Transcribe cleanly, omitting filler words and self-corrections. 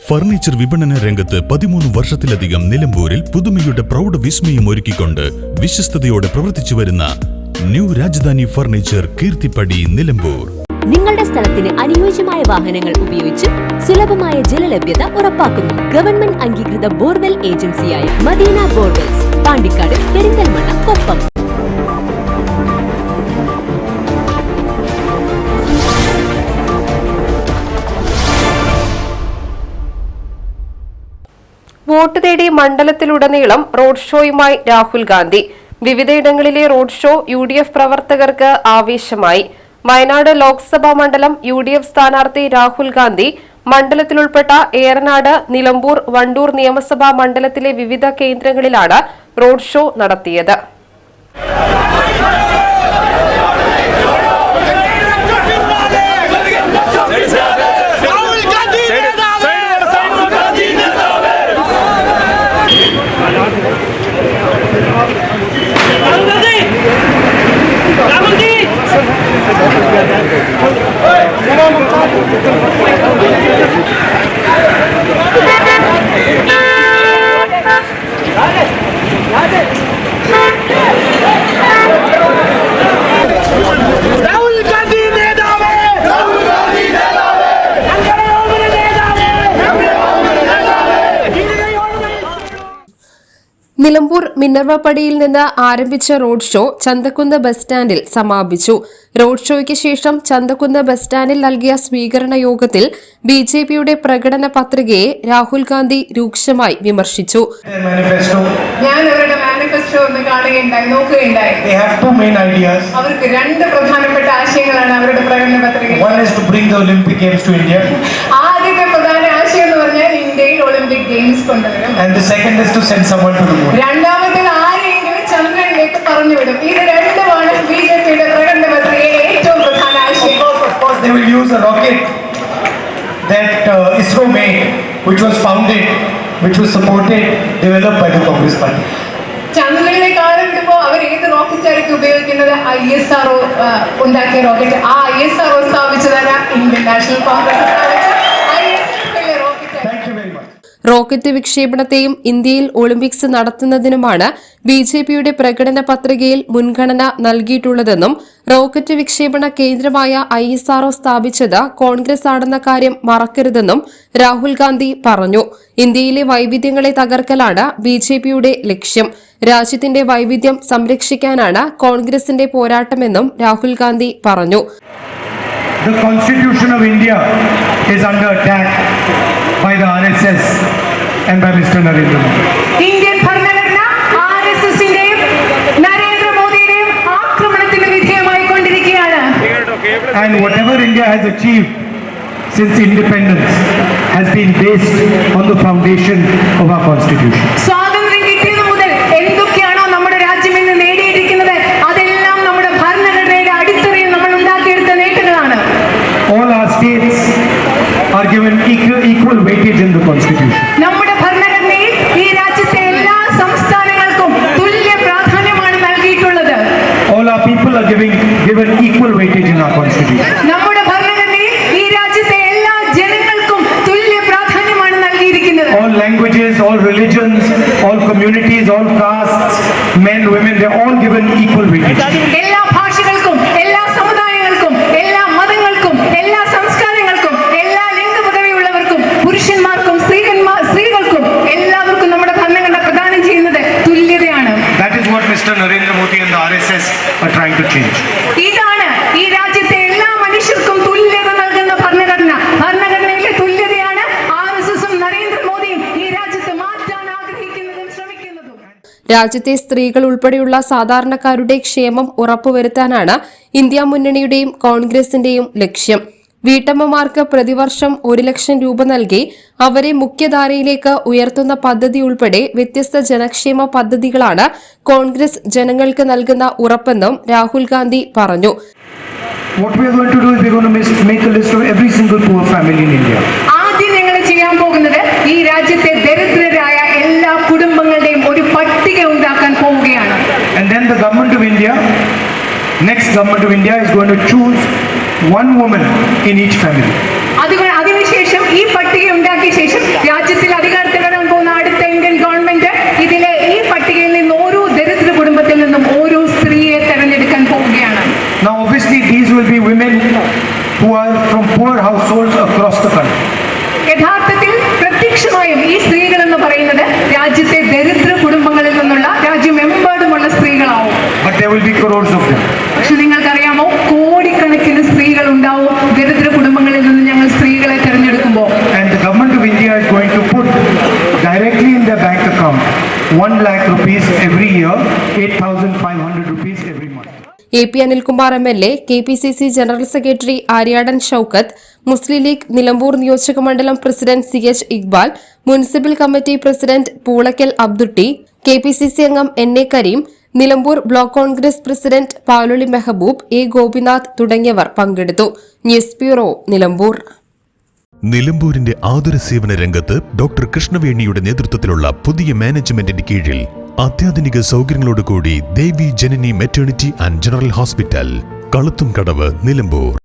Furniture വിപണന രംഗത്ത് 13 വർഷത്തിലധികം നിലമ്പൂരിൽ പുതുമയുടെ പ്രൗഢ വിസ്മയം ഒരുക്കിക്കൊണ്ട് വിശ്വസ്തയോടെ പ്രവർത്തിച്ചു വരുന്ന ന്യൂ രാജധാനി ഫർണിച്ചർ കീർത്തിപ്പടി നിലമ്പൂർ. നിങ്ങളുടെ സ്ഥലത്തിന് അനുയോജ്യമായ വാഹനങ്ങൾ ഉപയോഗിച്ച് സുലഭമായ ജലലഭ്യത ഉറപ്പാക്കുന്നു. ഗവൺമെന്റ് അംഗീകൃത ബോർവെൽ ഏജൻസിയായ മദീന ബോർവെൽസ്, പാണ്ടിക്കാട്, പെരിന്തൽമണ്ണ, കൊപ്പം. വോട്ട് തേടി മണ്ഡലത്തിലുടനീളം റോഡ് ഷോയുമായി രാഹുൽ ഗാന്ധി. വിവിധയിടങ്ങളിലെ റോഡ് ഷോ UDF പ്രവർത്തകർക്ക് ആവേശമായി. വയനാട് ലോക്സഭാ മണ്ഡലം UDF സ്ഥാനാർത്ഥി രാഹുൽ ഗാന്ധി മണ്ഡലത്തിലുൾപ്പെട്ട ഏറനാട്, നിലമ്പൂർ, വണ്ടൂർ നിയമസഭാ മണ്ഡലത്തിലെ വിവിധ കേന്ദ്രങ്ങളിലാണ് റോഡ് ഷോ നടത്തിയത്. നിലമ്പൂർ മിനർവപ്പടിയിൽ നിന്ന് ആരംഭിച്ച റോഡ് ഷോ ചന്തക്കുന്ന് ബസ് സ്റ്റാൻഡിൽ സമാപിച്ചു. റോഡ് ഷോയ്ക്ക് ശേഷം ചന്തക്കുന്ന് ബസ് സ്റ്റാൻഡിൽ നൽകിയ സ്വീകരണ യോഗത്തിൽ BJPയുടെ പ്രകടന പത്രികയെ രാഹുൽ ഗാന്ധി രൂക്ഷമായി വിമർശിച്ചു. ഞാൻ അവരുടെ മാനിഫെസ്റ്റോ ഒന്ന് കാണുകയുണ്ടായി, നോക്കുകയുണ്ടായി. അവർക്ക് രണ്ട് പ്രധാനപ്പെട്ട ആശയങ്ങളാണ് അവരുടെ പ്രകടന പത്രിക. ആദ്യത്തെ പ്രധാന ആശയം എന്ന് പറഞ്ഞാൽ ഇന്ത്യയിൽ ഒളിമ്പിക് ഗെയിംസ് കൊണ്ടുവരും. രണ്ടാമത്തെ ആരെയെങ്കിലും ചന്ദ്രനിലേക്ക് പറഞ്ഞുവിടും. ഇത് രണ്ടുമാണ് BJPയുടെ പ്രകടന പത്രികയിലെ ഏറ്റവും പ്രധാന ആശയം. They will use a rocket that ISRO made, which was founded, which was supported, developed by the Congress Party. ചന്ദ്രനിലേക്ക് ആളെ വിടുമ്പോൾ അവർ ഏത് റോക്കറ്റ് ആയിരിക്കും ഉപയോഗിക്കുന്നത്? ISRO ഉണ്ടാക്കിയ റോക്കറ്റ്. ആ ISRO സ്ഥാപിച്ചതാണ് ഇന്ത്യൻ നാഷണൽ കോൺഗ്രസ് സ്ഥാപിച്ച റോക്കറ്റ് വിക്ഷേപണത്തെയും ഇന്ത്യയിൽ ഒളിമ്പിക്സ് നടത്തുന്നതിനുമാണ് BJPയുടെ പ്രകടന പത്രികയിൽ മുൻഗണന നൽകിയിട്ടുള്ളതെന്നും റോക്കറ്റ് വിക്ഷേപണ കേന്ദ്രമായ ISRO സ്ഥാപിച്ചത് കോൺഗ്രസ് ആണെന്ന കാര്യം മറക്കരുതെന്നും രാഹുൽ ഗാന്ധി പറഞ്ഞു. ഇന്ത്യയിലെ വൈവിധ്യങ്ങളെ തകർക്കലാണ് BJPയുടെ ലക്ഷ്യം. രാജ്യത്തിന്റെ വൈവിധ്യം സംരക്ഷിക്കാനാണ് കോൺഗ്രസിന്റെ പോരാട്ടമെന്നും രാഹുൽ ഗാന്ധി പറഞ്ഞു. The Constitution of India is under attack by the RSS and by Mr. Narendra Modi. Indian ഭരണഘടന RSSന്റെയും നരേന്ദ്ര മോദിയുടെയും ആക്രമണത്തിന് വിധേയമായിക്കൊണ്ടിരിക്കുകയാണ്. And whatever India has achieved since independence has been based on the foundation of our Constitution. സ്വാതന്ത്ര്യം കിട്ടിയത് മുതൽ എന്തൊക്കെയാണോ നമ്മുടെ രാജ്യം ഇന്ന് നേടിയിരിക്കുന്നത് അതെല്ലാം നമ്മുടെ ഭരണഘടനയുടെ അടിത്തറയിൽ നമ്മൾ ഉണ്ടാക്കിയെടുത്ത നേട്ടങ്ങളാണ്. All our states are given equal weightage in the Constitution. നമ്മുടെ ഭരണഘടനയിൽ ഈ രാജ്യത്തെ എല്ലാ സംസ്ഥാനങ്ങൾക്കും തുല്യ പ്രാധാന്യമാണ് നൽകിയിട്ടുള്ളത്. All our people are given equal weightage in our Constitution. നമ്മുടെ ഭരണഘടനയിൽ ഈ രാജ്യത്തെ എല്ലാ ജനങ്ങൾക്കും തുല്യ പ്രാധാന്യമാണ് നൽകിയിരിക്കുന്നത്. All languages, all religions, all communities, all castes, men, women, they are all given equal weightage. എല്ലാ ഭാഷകൾക്കും എല്ലാ സമുദായങ്ങൾക്കും എല്ലാ മതങ്ങൾക്കും എല്ലാ സംസ്കാരങ്ങൾക്കും എല്ലാ ലിംഗപദവിയുള്ളവർക്കും പുരുഷന്മാർക്കും സ്ത്രീകൾക്കും എല്ലാവർക്കും നമ്മുടെ ഭരണഘടന പ്രദാനം ചെയ്യുന്നത് തുല്യതയാണ്. That is what Mr. Narendra Modi and the RSS are trying to change. ഇതാണ് ഈ രാജ്യത്തെ എല്ലാ മനുഷ്യർക്കും തുല്യത നൽകുന്ന ഭരണഘടന. ഭരണഘടനയിലെ തുല്യതയാണ് RSSും നരേന്ദ്ര മോദിയും ഈ രാജ്യത്ത് മാറ്റാൻ ആഗ്രഹിക്കുന്നതും ശ്രമിക്കുന്നതും. രാജ്യത്തെ സ്ത്രീകൾ ഉൾപ്പെടെയുള്ള സാധാരണക്കാരുടെ ക്ഷേമം ഉറപ്പുവരുത്താനാണ് ഇന്ത്യ മുന്നണിയുടെയും കോൺഗ്രസിന്റെയും ലക്ഷ്യം. വീട്ടമ്മമാർക്ക് പ്രതിവർഷം 1 ലക്ഷം രൂപ നൽകി അവരെ മുഖ്യധാരയിലേക്ക് ഉയർത്തുന്ന പദ്ധതി ഉൾപ്പെടെ വ്യത്യസ്ത ജനക്ഷേമ പദ്ധതികളാണ് കോൺഗ്രസ് ജനങ്ങൾക്ക് നൽകുന്ന ഉറപ്പെന്നും രാഹുൽ ഗാന്ധി പറഞ്ഞു. What we are going to do is we are going to make a list of every single poor family in India. ആദ്യം ഞങ്ങൾ ചെയ്യാൻ പോകുന്നത് ഈ രാജ്യത്തെ ദരിദ്രരായ എല്ലാ കുടുംബങ്ങളുടെയും ഒരു പട്ടിക ഉണ്ടാക്കാൻ പോവുകയാണ്. And then the government of India, next government of India is going to choose one woman in each family. അതിനുശേഷം ഈ പട്ടിക ഉണ്ടാക്കിയ ശേഷം will be crores of them. പക്ഷെ നിങ്ങൾക്കറിയാമോ, കോടിക്കണക്കിന് സ്ത്രീകൾ ഉണ്ടാവും ദരിദ്ര കുടുംബങ്ങളിൽ നിന്ന് ഞങ്ങൾ സ്ത്രീകളെ തിരഞ്ഞെടുക്കുമ്പോൾ. And the government of India is going to put directly in their bank account 1 lakh rupees every year, 8,500 rupees every month. AP Anilkumar MLA, KPCC general secretary Aryadan Shoukath, Muslim League Nilambur നിയോജക മണ്ഡലം president CH Iqbal, municipal committee president Poolakkal Abdutty, KPCC അംഗം NA Kareem, Nilambur block Congress president Paloli Mehaboob, A Gopinath തുടങ്ങിയവർ പങ്കെടുത്തു. News bureau, Nilambur. നിലമ്പൂരിന്റെ ആതുര സേവന രംഗത്ത് doctor കൃഷ്ണവേണിയുടെ നേതൃത്വത്തിലുള്ള പുതിയ മാനേജ്മെന്റിന്റെ കീഴിൽ അത്യാധുനിക സൗകര്യങ്ങളോടുകൂടി Devi Janani maternity and general hospital, Kaluthumkadavu, Nilambur.